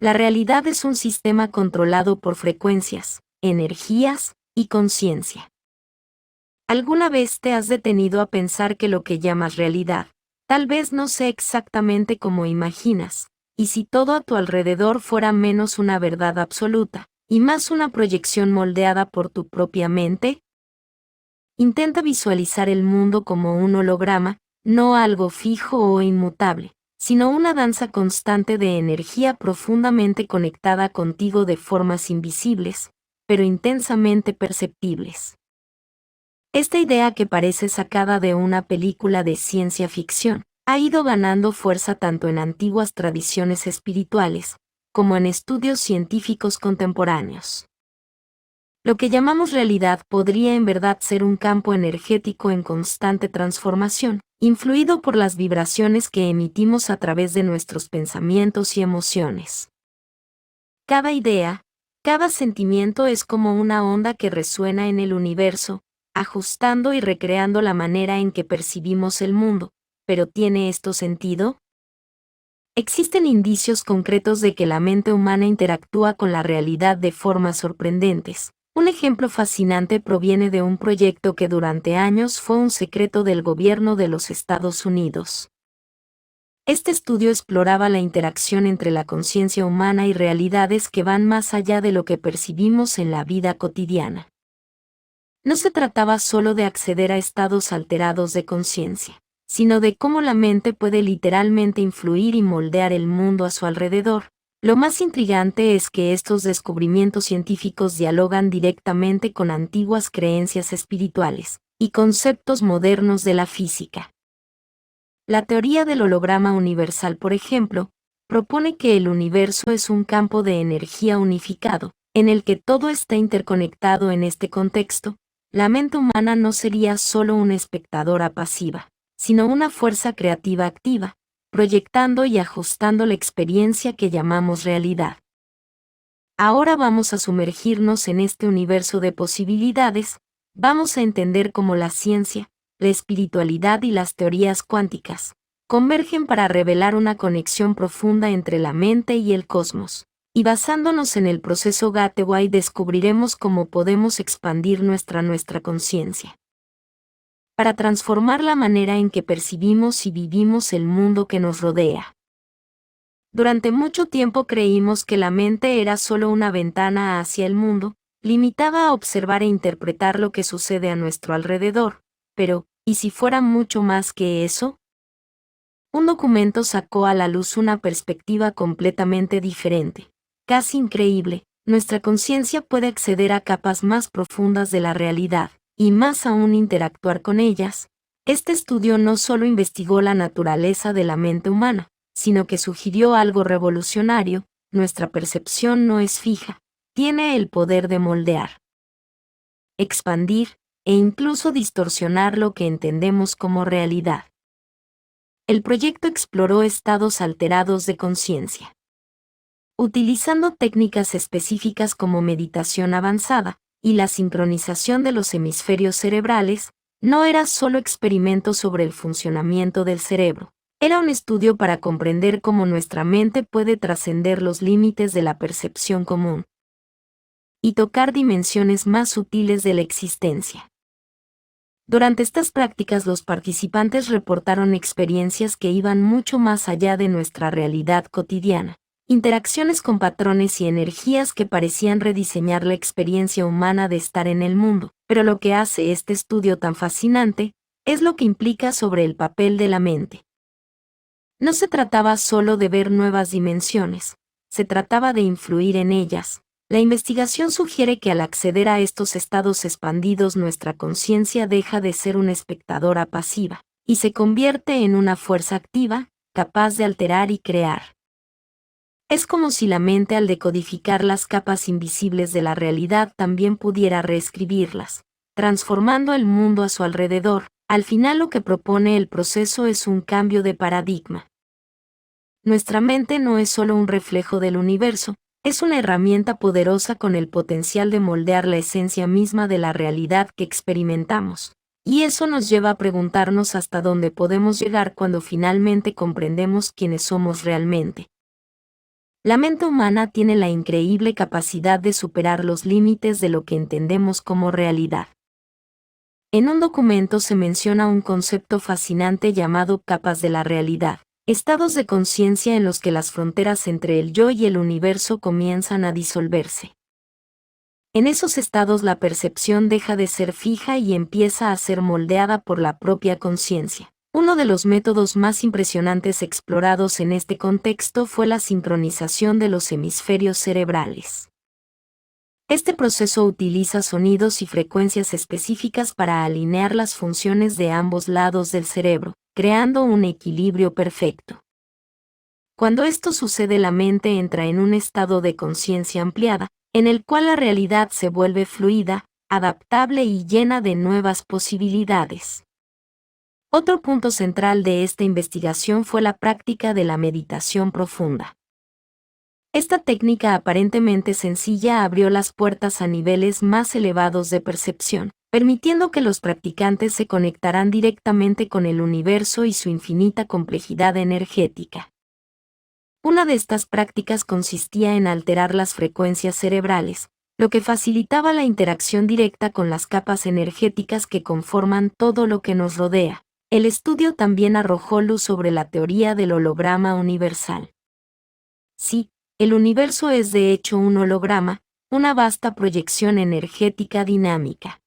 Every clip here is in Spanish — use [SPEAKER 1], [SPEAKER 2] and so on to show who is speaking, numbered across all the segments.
[SPEAKER 1] La realidad es un sistema controlado por frecuencias, energías y conciencia. ¿Alguna vez te has detenido a pensar que lo que llamas realidad, tal vez no sea exactamente como imaginas, y si todo a tu alrededor fuera menos una verdad absoluta, y más una proyección moldeada por tu propia mente? Intenta visualizar el mundo como un holograma, no algo fijo o inmutable, sino una danza constante de energía profundamente conectada contigo de formas invisibles, pero intensamente perceptibles. Esta idea, que parece sacada de una película de ciencia ficción, ha ido ganando fuerza tanto en antiguas tradiciones espirituales, como en estudios científicos contemporáneos. Lo que llamamos realidad podría en verdad ser un campo energético en constante transformación, influido por las vibraciones que emitimos a través de nuestros pensamientos y emociones. Cada idea, cada sentimiento es como una onda que resuena en el universo, ajustando y recreando la manera en que percibimos el mundo. ¿Pero tiene esto sentido? Existen indicios concretos de que la mente humana interactúa con la realidad de formas sorprendentes. Un ejemplo fascinante proviene de un proyecto que durante años fue un secreto del gobierno de los Estados Unidos. Este estudio exploraba la interacción entre la conciencia humana y realidades que van más allá de lo que percibimos en la vida cotidiana. No se trataba solo de acceder a estados alterados de conciencia, sino de cómo la mente puede literalmente influir y moldear el mundo a su alrededor. Lo más intrigante es que estos descubrimientos científicos dialogan directamente con antiguas creencias espirituales y conceptos modernos de la física. La teoría del holograma universal, por ejemplo, propone que el universo es un campo de energía unificado, en el que todo está interconectado. En este contexto, la mente humana no sería solo una espectadora pasiva, sino una fuerza creativa activa, proyectando y ajustando la experiencia que llamamos realidad. Ahora vamos a sumergirnos en este universo de posibilidades. Vamos a entender cómo la ciencia, la espiritualidad y las teorías cuánticas convergen para revelar una conexión profunda entre la mente y el cosmos. Y basándonos en el proceso Gateway, descubriremos cómo podemos expandir nuestra conciencia para transformar la manera en que percibimos y vivimos el mundo que nos rodea. Durante mucho tiempo creímos que la mente era solo una ventana hacia el mundo, limitada a observar e interpretar lo que sucede a nuestro alrededor. Pero, ¿y si fuera mucho más que eso? Un documento sacó a la luz una perspectiva completamente diferente. Casi increíble, nuestra conciencia puede acceder a capas más profundas de la realidad, y más aún interactuar con ellas. Este estudio no solo investigó la naturaleza de la mente humana, sino que sugirió algo revolucionario: nuestra percepción no es fija, tiene el poder de moldear, expandir e incluso distorsionar lo que entendemos como realidad. El proyecto exploró estados alterados de conciencia, utilizando técnicas específicas como meditación avanzada y la sincronización de los hemisferios cerebrales. No era solo experimento sobre el funcionamiento del cerebro, era un estudio para comprender cómo nuestra mente puede trascender los límites de la percepción común y tocar dimensiones más sutiles de la existencia. Durante estas prácticas, los participantes reportaron experiencias que iban mucho más allá de nuestra realidad cotidiana, interacciones con patrones y energías que parecían rediseñar la experiencia humana de estar en el mundo. Pero lo que hace este estudio tan fascinante es lo que implica sobre el papel de la mente. No se trataba solo de ver nuevas dimensiones, se trataba de influir en ellas. La investigación sugiere que al acceder a estos estados expandidos, nuestra conciencia deja de ser una espectadora pasiva y se convierte en una fuerza activa, capaz de alterar y crear. Es como si la mente, al decodificar las capas invisibles de la realidad, también pudiera reescribirlas, transformando el mundo a su alrededor. Al final, lo que propone el proceso es un cambio de paradigma. Nuestra mente no es solo un reflejo del universo, es una herramienta poderosa con el potencial de moldear la esencia misma de la realidad que experimentamos. Y eso nos lleva a preguntarnos hasta dónde podemos llegar cuando finalmente comprendemos quiénes somos realmente. La mente humana tiene la increíble capacidad de superar los límites de lo que entendemos como realidad. En un documento se menciona un concepto fascinante llamado capas de la realidad, estados de conciencia en los que las fronteras entre el yo y el universo comienzan a disolverse. En esos estados la percepción deja de ser fija y empieza a ser moldeada por la propia conciencia. Uno de los métodos más impresionantes explorados en este contexto fue la sincronización de los hemisferios cerebrales. Este proceso utiliza sonidos y frecuencias específicas para alinear las funciones de ambos lados del cerebro, creando un equilibrio perfecto. Cuando esto sucede, la mente entra en un estado de conciencia ampliada, en el cual la realidad se vuelve fluida, adaptable y llena de nuevas posibilidades. Otro punto central de esta investigación fue la práctica de la meditación profunda. Esta técnica aparentemente sencilla abrió las puertas a niveles más elevados de percepción, permitiendo que los practicantes se conectaran directamente con el universo y su infinita complejidad energética. Una de estas prácticas consistía en alterar las frecuencias cerebrales, lo que facilitaba la interacción directa con las capas energéticas que conforman todo lo que nos rodea. El estudio también arrojó luz sobre la teoría del holograma universal. Sí, el universo es de hecho un holograma, una vasta proyección energética dinámica.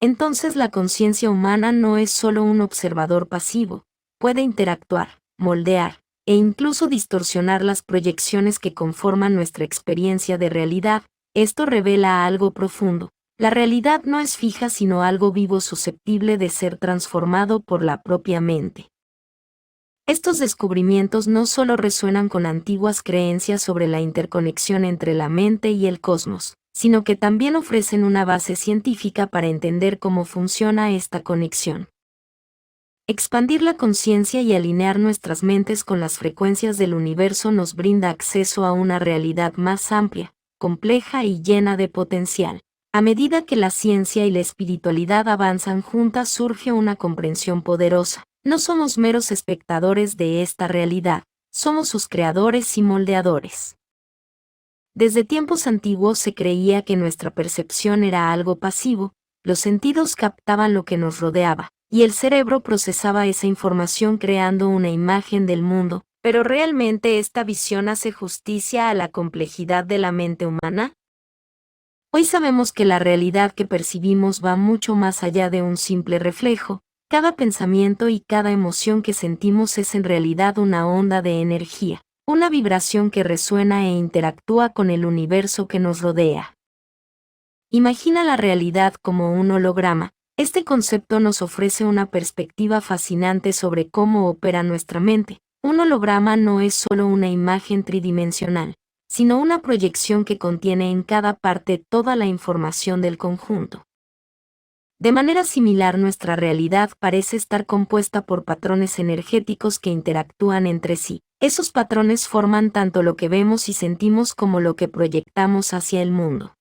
[SPEAKER 1] Entonces la conciencia humana no es solo un observador pasivo, puede interactuar, moldear, e incluso distorsionar las proyecciones que conforman nuestra experiencia de realidad. Esto revela algo profundo. La realidad no es fija sino algo vivo susceptible de ser transformado por la propia mente. Estos descubrimientos no solo resuenan con antiguas creencias sobre la interconexión entre la mente y el cosmos, sino que también ofrecen una base científica para entender cómo funciona esta conexión. Expandir la conciencia y alinear nuestras mentes con las frecuencias del universo nos brinda acceso a una realidad más amplia, compleja y llena de potencial. A medida que la ciencia y la espiritualidad avanzan juntas, surge una comprensión poderosa. No somos meros espectadores de esta realidad, somos sus creadores y moldeadores. Desde tiempos antiguos se creía que nuestra percepción era algo pasivo, los sentidos captaban lo que nos rodeaba, y el cerebro procesaba esa información creando una imagen del mundo. ¿Pero realmente esta visión hace justicia a la complejidad de la mente humana? Hoy sabemos que la realidad que percibimos va mucho más allá de un simple reflejo. Cada pensamiento y cada emoción que sentimos es en realidad una onda de energía, una vibración que resuena e interactúa con el universo que nos rodea. Imagina la realidad como un holograma. Este concepto nos ofrece una perspectiva fascinante sobre cómo opera nuestra mente. Un holograma no es solo una imagen tridimensional, sino una proyección que contiene en cada parte toda la información del conjunto. De manera similar, nuestra realidad parece estar compuesta por patrones energéticos que interactúan entre sí. Esos patrones forman tanto lo que vemos y sentimos como lo que proyectamos hacia el mundo.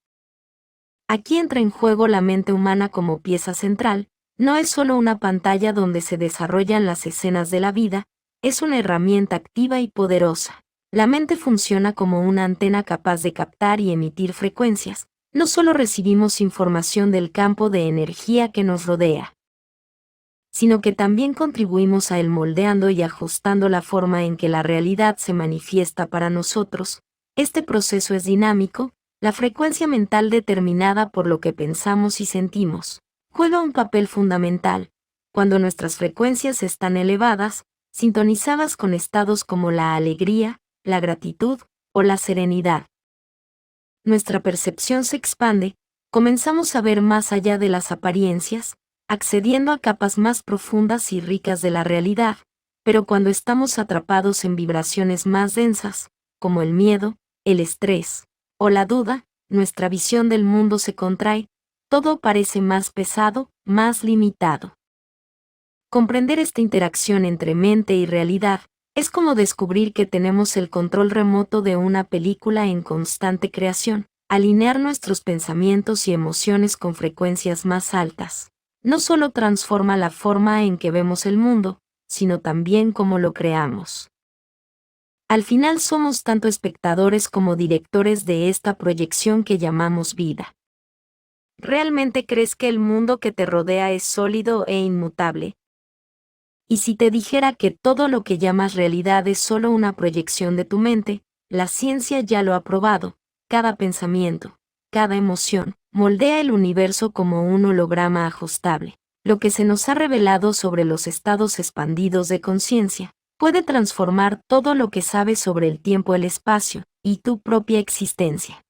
[SPEAKER 1] Aquí entra en juego la mente humana como pieza central. No es solo una pantalla donde se desarrollan las escenas de la vida, es una herramienta activa y poderosa. La mente funciona como una antena capaz de captar y emitir frecuencias. No solo recibimos información del campo de energía que nos rodea, sino que también contribuimos a él moldeando y ajustando la forma en que la realidad se manifiesta para nosotros. Este proceso es dinámico, la frecuencia mental determinada por lo que pensamos y sentimos juega un papel fundamental. Cuando nuestras frecuencias están elevadas, sintonizadas con estados como la alegría, la gratitud o la serenidad, nuestra percepción se expande, comenzamos a ver más allá de las apariencias, accediendo a capas más profundas y ricas de la realidad. Pero cuando estamos atrapados en vibraciones más densas, como el miedo, el estrés o la duda, nuestra visión del mundo se contrae, todo parece más pesado, más limitado. Comprender esta interacción entre mente y realidad es como descubrir que tenemos el control remoto de una película en constante creación. Alinear nuestros pensamientos y emociones con frecuencias más altas no solo transforma la forma en que vemos el mundo, sino también cómo lo creamos. Al final somos tanto espectadores como directores de esta proyección que llamamos vida. ¿Realmente crees que el mundo que te rodea es sólido e inmutable? Y si te dijera que todo lo que llamas realidad es solo una proyección de tu mente, la ciencia ya lo ha probado, cada pensamiento, cada emoción, moldea el universo como un holograma ajustable. Lo que se nos ha revelado sobre los estados expandidos de conciencia puede transformar todo lo que sabes sobre el tiempo, el espacio y tu propia existencia.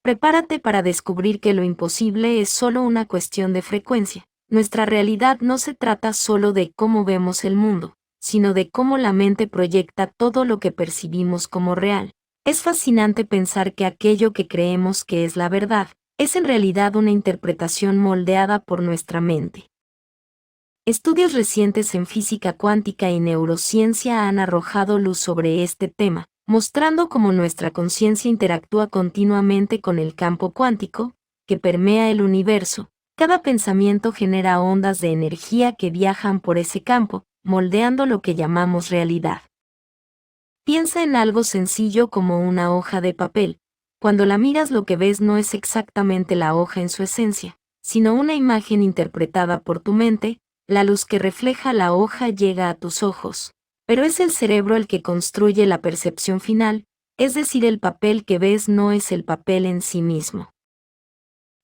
[SPEAKER 1] Prepárate para descubrir que lo imposible es solo una cuestión de frecuencia. Nuestra realidad no se trata solo de cómo vemos el mundo, sino de cómo la mente proyecta todo lo que percibimos como real. Es fascinante pensar que aquello que creemos que es la verdad, es en realidad una interpretación moldeada por nuestra mente. Estudios recientes en física cuántica y neurociencia han arrojado luz sobre este tema, mostrando cómo nuestra conciencia interactúa continuamente con el campo cuántico, que permea el universo. Cada pensamiento genera ondas de energía que viajan por ese campo, moldeando lo que llamamos realidad. Piensa en algo sencillo como una hoja de papel. Cuando la miras, lo que ves no es exactamente la hoja en su esencia, sino una imagen interpretada por tu mente. La luz que refleja la hoja llega a tus ojos, pero es el cerebro el que construye la percepción final, es decir, el papel que ves no es el papel en sí mismo,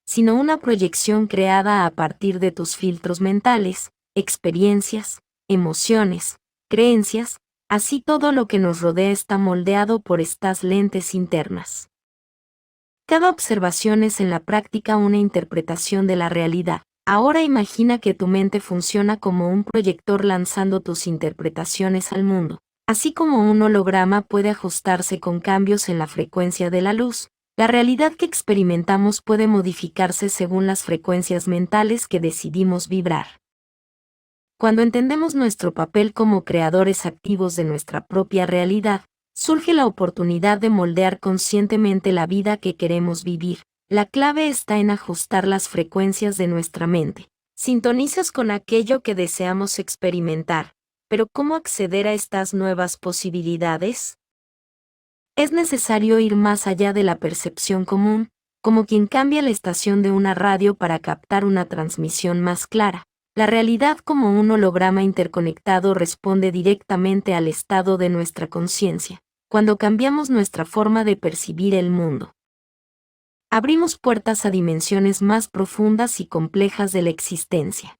[SPEAKER 1] sino una proyección creada a partir de tus filtros mentales, experiencias, emociones, creencias, así todo lo que nos rodea está moldeado por estas lentes internas. Cada observación es en la práctica una interpretación de la realidad. Ahora imagina que tu mente funciona como un proyector lanzando tus interpretaciones al mundo. Así como un holograma puede ajustarse con cambios en la frecuencia de la luz, la realidad que experimentamos puede modificarse según las frecuencias mentales que decidimos vibrar. Cuando entendemos nuestro papel como creadores activos de nuestra propia realidad, surge la oportunidad de moldear conscientemente la vida que queremos vivir. La clave está en ajustar las frecuencias de nuestra mente. Sintonizas con aquello que deseamos experimentar, pero ¿cómo acceder a estas nuevas posibilidades? Es necesario ir más allá de la percepción común, como quien cambia la estación de una radio para captar una transmisión más clara. La realidad como un holograma interconectado responde directamente al estado de nuestra conciencia. Cuando cambiamos nuestra forma de percibir el mundo, abrimos puertas a dimensiones más profundas y complejas de la existencia.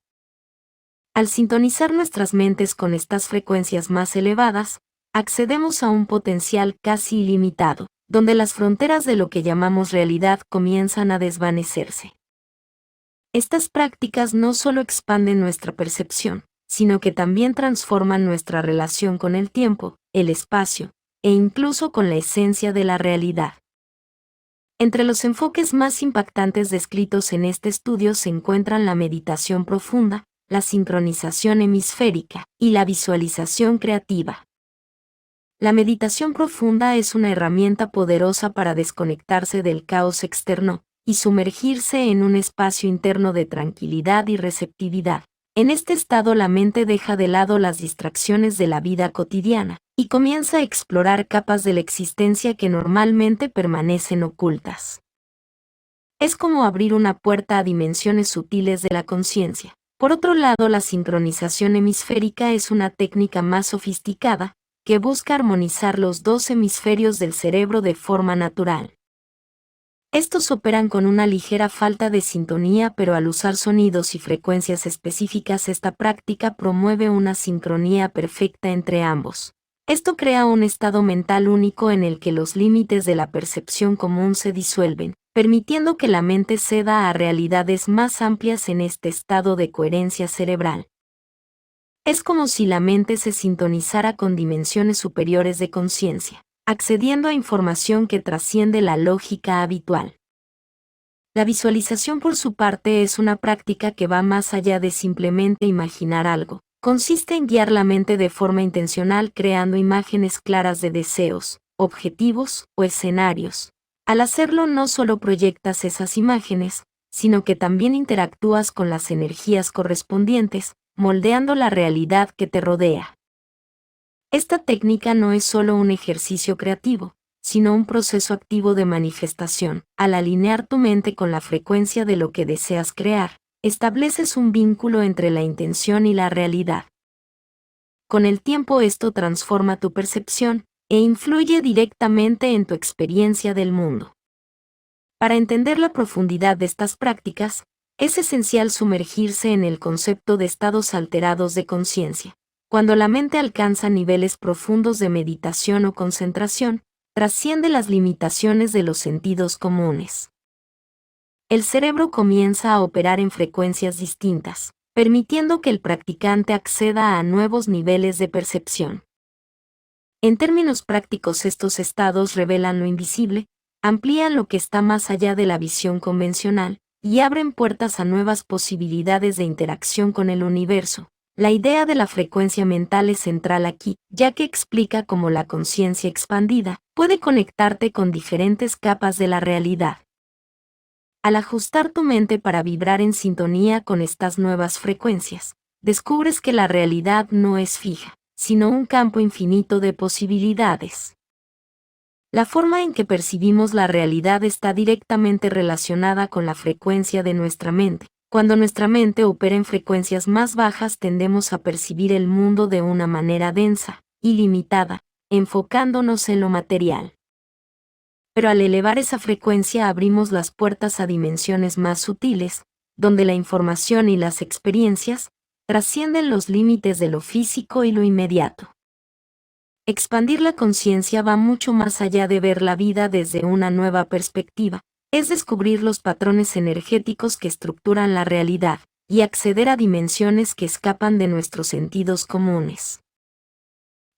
[SPEAKER 1] Al sintonizar nuestras mentes con estas frecuencias más elevadas, accedemos a un potencial casi ilimitado, donde las fronteras de lo que llamamos realidad comienzan a desvanecerse. Estas prácticas no solo expanden nuestra percepción, sino que también transforman nuestra relación con el tiempo, el espacio, e incluso con la esencia de la realidad. Entre los enfoques más impactantes descritos en este estudio se encuentran la meditación profunda, la sincronización hemisférica y la visualización creativa. La meditación profunda es una herramienta poderosa para desconectarse del caos externo y sumergirse en un espacio interno de tranquilidad y receptividad. En este estado la mente deja de lado las distracciones de la vida cotidiana y comienza a explorar capas de la existencia que normalmente permanecen ocultas. Es como abrir una puerta a dimensiones sutiles de la conciencia. Por otro lado, la sincronización hemisférica es una técnica más sofisticada, que busca armonizar los dos hemisferios del cerebro de forma natural. Estos operan con una ligera falta de sintonía, pero al usar sonidos y frecuencias específicas, esta práctica promueve una sincronía perfecta entre ambos. Esto crea un estado mental único en el que los límites de la percepción común se disuelven, permitiendo que la mente ceda a realidades más amplias en este estado de coherencia cerebral. Es como si la mente se sintonizara con dimensiones superiores de conciencia, accediendo a información que trasciende la lógica habitual. La visualización, por su parte, es una práctica que va más allá de simplemente imaginar algo. Consiste en guiar la mente de forma intencional creando imágenes claras de deseos, objetivos o escenarios. Al hacerlo no solo proyectas esas imágenes, sino que también interactúas con las energías correspondientes, moldeando la realidad que te rodea. Esta técnica no es solo un ejercicio creativo, sino un proceso activo de manifestación. Al alinear tu mente con la frecuencia de lo que deseas crear, estableces un vínculo entre la intención y la realidad. Con el tiempo esto transforma tu percepción e influye directamente en tu experiencia del mundo. Para entender la profundidad de estas prácticas, es esencial sumergirse en el concepto de estados alterados de conciencia. Cuando la mente alcanza niveles profundos de meditación o concentración, trasciende las limitaciones de los sentidos comunes. El cerebro comienza a operar en frecuencias distintas, permitiendo que el practicante acceda a nuevos niveles de percepción. En términos prácticos, estos estados revelan lo invisible, amplían lo que está más allá de la visión convencional, y abren puertas a nuevas posibilidades de interacción con el universo. La idea de la frecuencia mental es central aquí, ya que explica cómo la conciencia expandida puede conectarte con diferentes capas de la realidad. Al ajustar tu mente para vibrar en sintonía con estas nuevas frecuencias, descubres que la realidad no es fija, sino un campo infinito de posibilidades. La forma en que percibimos la realidad está directamente relacionada con la frecuencia de nuestra mente. Cuando nuestra mente opera en frecuencias más bajas, tendemos a percibir el mundo de una manera densa y limitada, enfocándonos en lo material. Pero al elevar esa frecuencia abrimos las puertas a dimensiones más sutiles, donde la información y las experiencias trascienden los límites de lo físico y lo inmediato. Expandir la conciencia va mucho más allá de ver la vida desde una nueva perspectiva, es descubrir los patrones energéticos que estructuran la realidad, y acceder a dimensiones que escapan de nuestros sentidos comunes.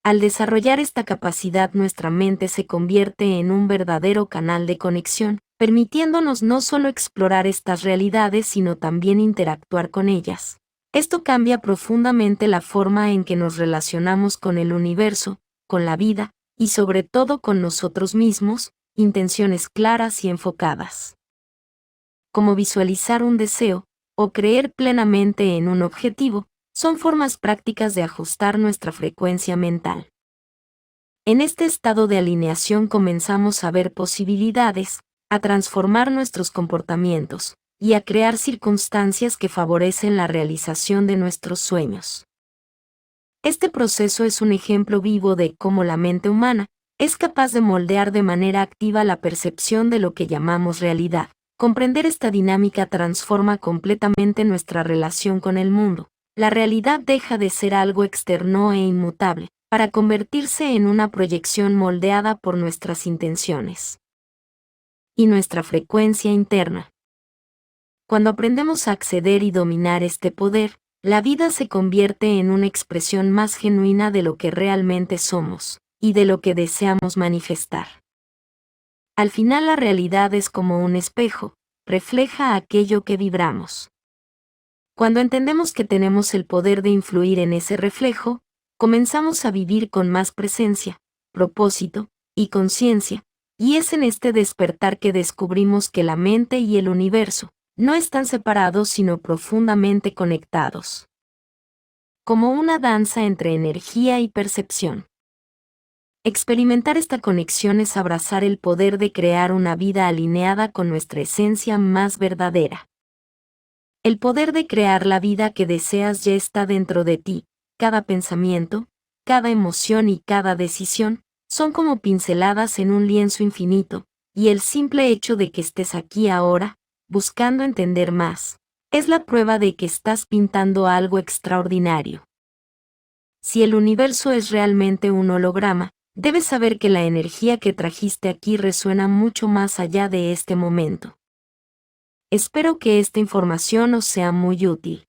[SPEAKER 1] Al desarrollar esta capacidad, nuestra mente se convierte en un verdadero canal de conexión, permitiéndonos no solo explorar estas realidades, sino también interactuar con ellas. Esto cambia profundamente la forma en que nos relacionamos con el universo, con la vida, y sobre todo con nosotros mismos, intenciones claras y enfocadas. Como visualizar un deseo, o creer plenamente en un objetivo, son formas prácticas de ajustar nuestra frecuencia mental. En este estado de alineación comenzamos a ver posibilidades, a transformar nuestros comportamientos, y a crear circunstancias que favorecen la realización de nuestros sueños. Este proceso es un ejemplo vivo de cómo la mente humana es capaz de moldear de manera activa la percepción de lo que llamamos realidad. Comprender esta dinámica transforma completamente nuestra relación con el mundo. La realidad deja de ser algo externo e inmutable, para convertirse en una proyección moldeada por nuestras intenciones y nuestra frecuencia interna. Cuando aprendemos a acceder y dominar este poder, la vida se convierte en una expresión más genuina de lo que realmente somos, y de lo que deseamos manifestar. Al final, la realidad es como un espejo, refleja aquello que vibramos. Cuando entendemos que tenemos el poder de influir en ese reflejo, comenzamos a vivir con más presencia, propósito y conciencia, y es en este despertar que descubrimos que la mente y el universo no están separados sino profundamente conectados. Como una danza entre energía y percepción. Experimentar esta conexión es abrazar el poder de crear una vida alineada con nuestra esencia más verdadera. El poder de crear la vida que deseas ya está dentro de ti. Cada pensamiento, cada emoción y cada decisión son como pinceladas en un lienzo infinito, y el simple hecho de que estés aquí ahora, buscando entender más, es la prueba de que estás pintando algo extraordinario. Si el universo es realmente un holograma, debes saber que la energía que trajiste aquí resuena mucho más allá de este momento. Espero que esta información os sea muy útil.